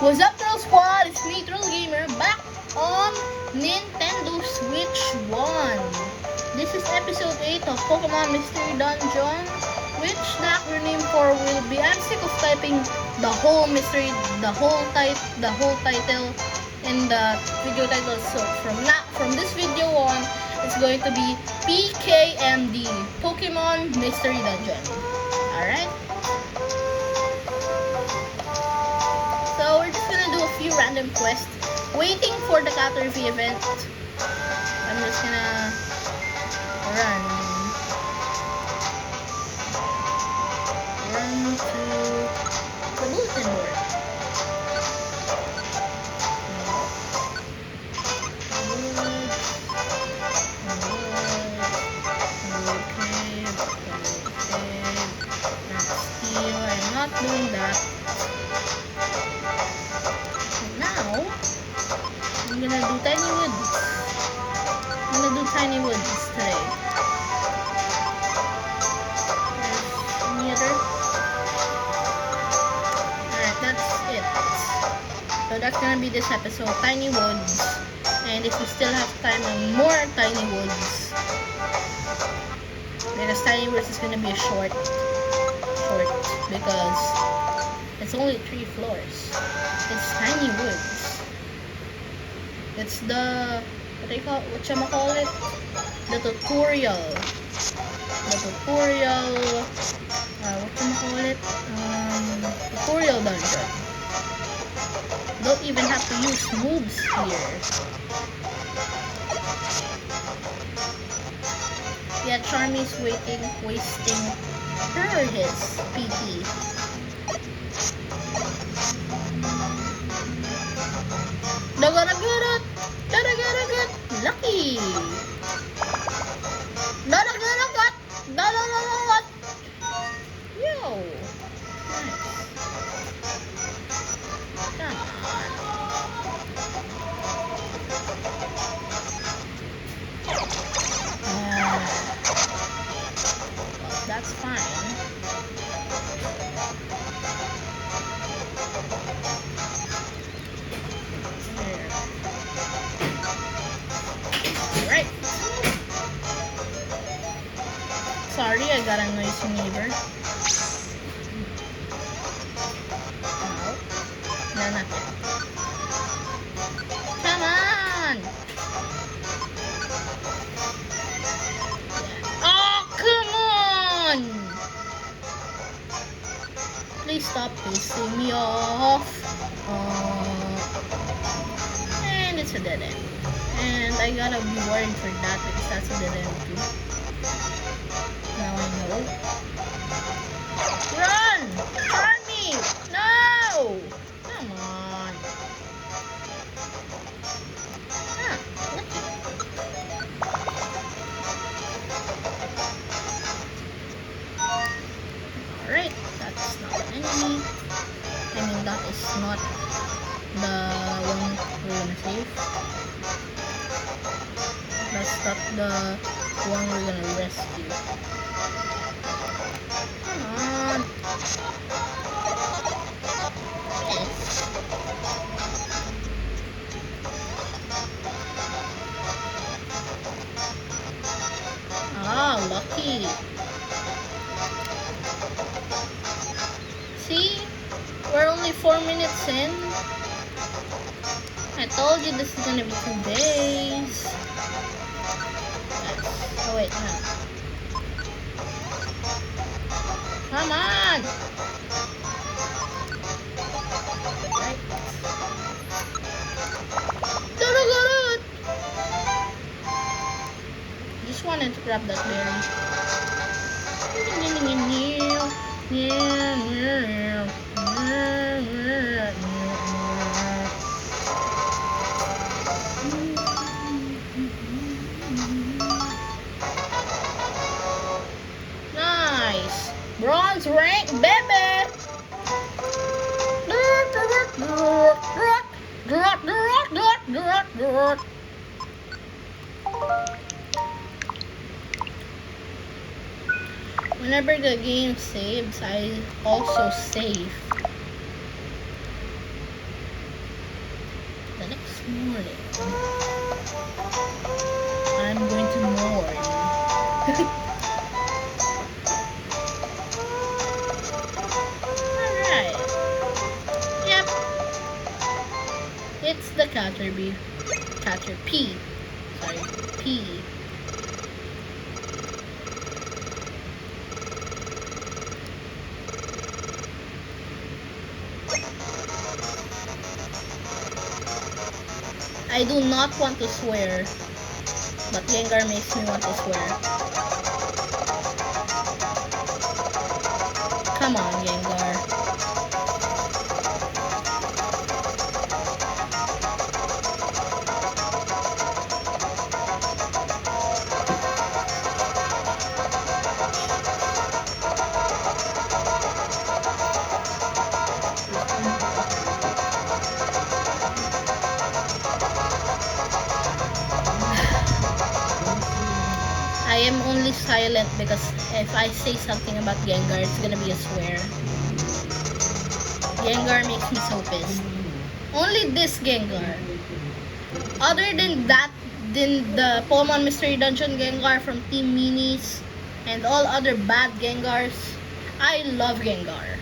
What's up, Troll Squad? It's me, Troll Gamer, back on Nintendo Switch 1. This is episode 8 of Pokemon Mystery Dungeon, which the acronym for will be, I'm sick of typing the whole mystery, the whole title in the video title. So from this video on, it's going to be PKMD, Pokemon Mystery Dungeon. Alright? So we're just gonna do a few random quests, waiting for the Caterpie event. I'm just gonna run to the bulletin board. I'm not doing that. I'm gonna do Tiny Woods. I'm gonna do Tiny Woods today. Any other? Alright, that's it. So that's gonna be this episode, Tiny Woods. And if we still have time, more Tiny Woods. Because Tiny Woods is gonna be a short, because it's only 3 floors. It's Tiny Woods. It's the, whatchamacallit? The tutorial. Tutorial dungeon. Don't even have to use moves here. Yeah, Charmy's wasting his PT. Dagaragat! Lucky! Dagaragat! Yo! Nice. Come on. That's fine. Sorry, I got a noisy neighbor. No, not yet. Come on! Oh, come on! Please stop pissing me off. And it's a dead end. And I gotta be worried for that because that's a dead end too. Now I know. Run! Charmy! No! Come on. Ah, lucky. Alright, that's not an enemy. I mean, that is not the one we're gonna save. That's not the one we're gonna rescue. Come on. Yes. Ah, lucky. See? We're only 4 minutes in. I told you this is gonna be 2 days. Oh wait, no. Come on! Right. Just wanted to grab that berry. Nice! Bronze rank, baby! Whenever the game saves, I also save. next morning, I'm going to mourn. Alright. Yep. It's the Caterpie. Caterpie. Sorry. P. I do not want to swear, but Gengar makes me want to swear. Come on, Gengar. I am only silent because if I say something about Gengar, it's gonna be a swear. Gengar makes me so pissed. Only this Gengar. Other than that, than the Pokemon Mystery Dungeon Gengar from Team Minis and all other bad Gengars, I love Gengar.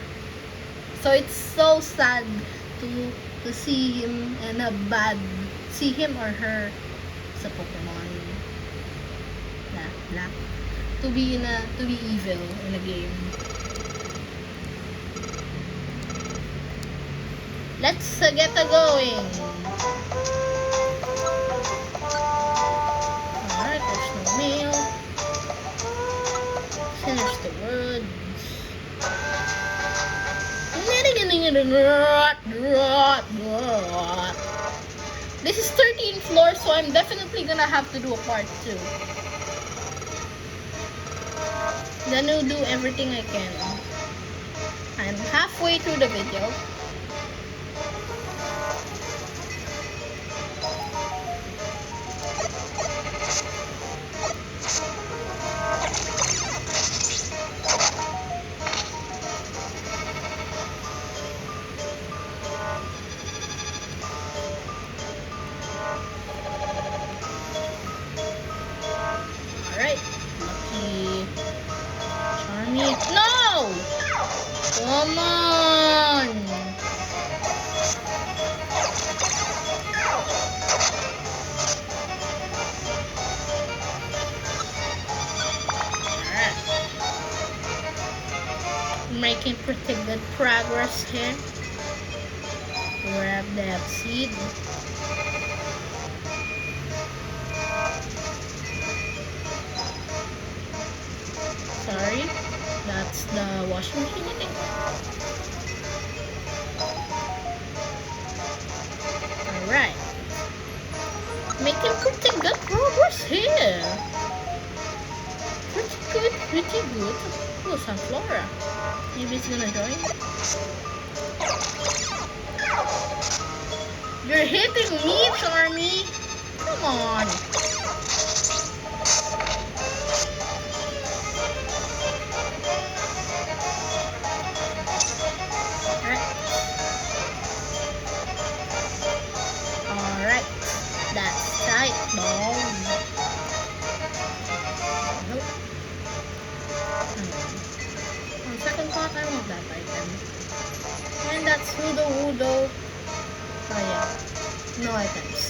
So it's so sad to see him in a bad, see him or her sa Pokemon. To be evil in a game. Let's get going. Alright, there's no mail. Finish the woods. This is 13th floor, so I'm definitely gonna have to do a part 2. Then I'll do everything I can. I'm halfway through the video. Alright. Lucky. Charmy. No! Come on! Alright. Making pretty good progress here. Grab that seed. Sorry, that's the washing machine, I think. Alright. Making pretty good progress here. Pretty good. Oh, Sunflora. Maybe it's gonna join. You're hitting me, Charmy. Come on. Alright. That's tight, ball. Nope. On second thought, I want that item. And that's Sudowoodo. Oh yeah. No items.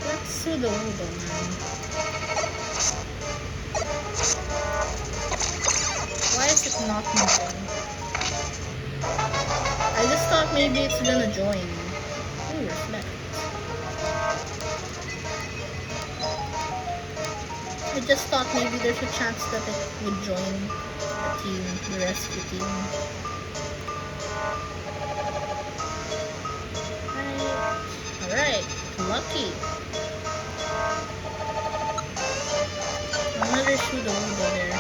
Let's Sudowoodo, man. Why is it not moving? I just thought maybe it's gonna join. Ooh, reflect. I just thought maybe there's a chance that it would join the team, the rescue team. Alright, lucky. Another Sudowoodo there.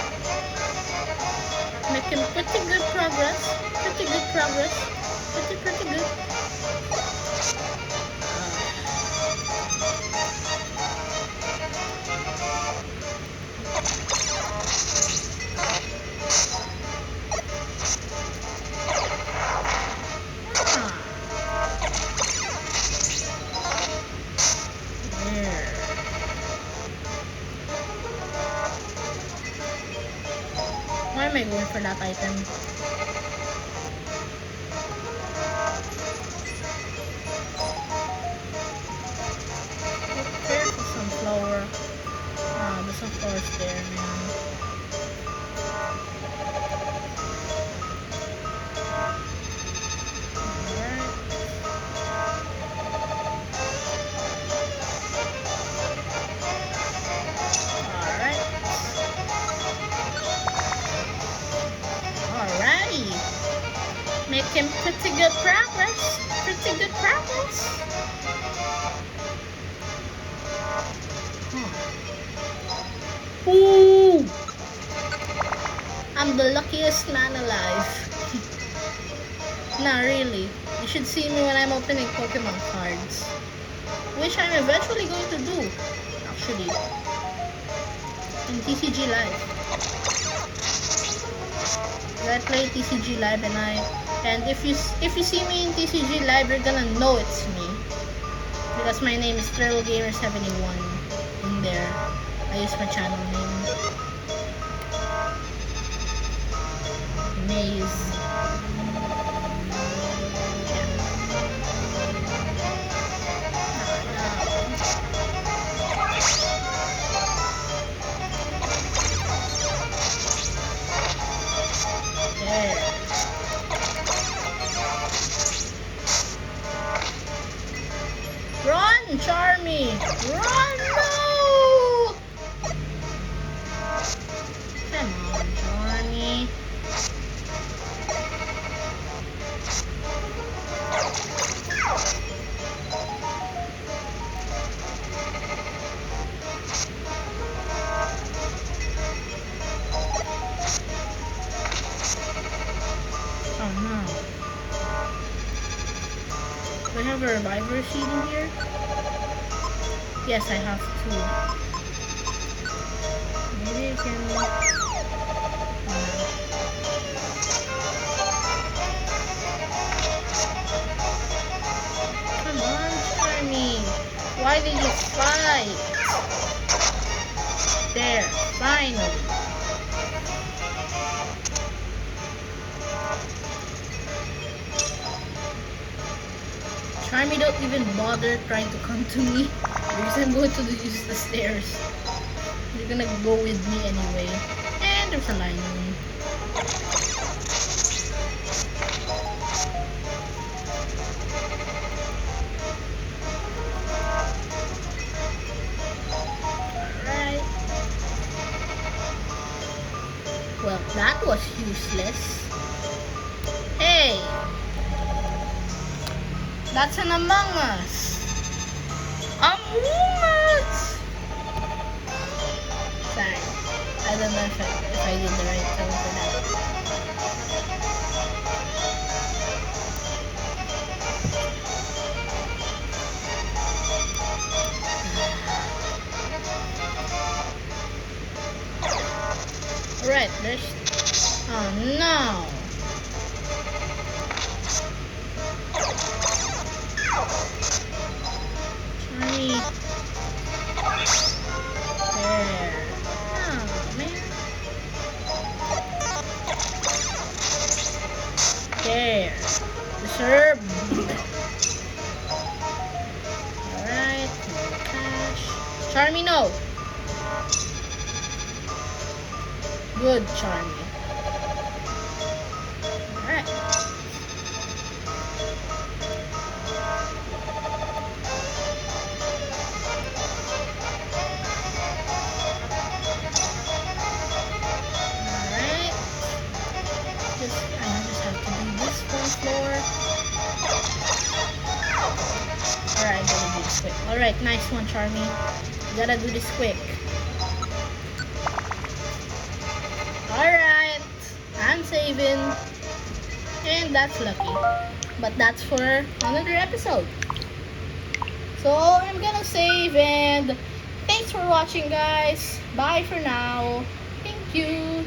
Making pretty good progress. Pretty good progress. Pretty good. am I going for that item? Careful, sunflower. Ah, the sunflower's there, man. Making pretty good progress. Pretty good progress. Ooh! I'm the luckiest man alive. Nah, really. You should see me when I'm opening Pokemon cards. Which I'm eventually going to do, actually. In TCG Live. I play TCG Live and if you see me in TCG Live, you're gonna know it's me because my name is TurtleGamer71 in there. I use my channel name. Maze. Run, Charmy! Run! No! Come on, Charmy. Oh no. Do I have a reviver seed in here? Yes, I have two. Maybe I can... Come on, Charmy. Why did you fight? There, finally. Charmy, don't even bother trying to come to me because I'm going to use the stairs. You're gonna go with me anyway. And there's a lion. Alright. Well, that was useless. Hey! That's an Among Us. Among Us. Sorry, I don't know if I did the right thing for that. Alright, there's. Oh no. There. Oh, man. There. Reserve. Alright. Cash. Charmy, no. Good, Charmy. Alright. Alright, nice one, Charmy. You gotta do this quick. Alright, I'm saving. And that's lucky. But that's for another episode. So, I'm gonna save and thanks for watching, guys. Bye for now. Thank you.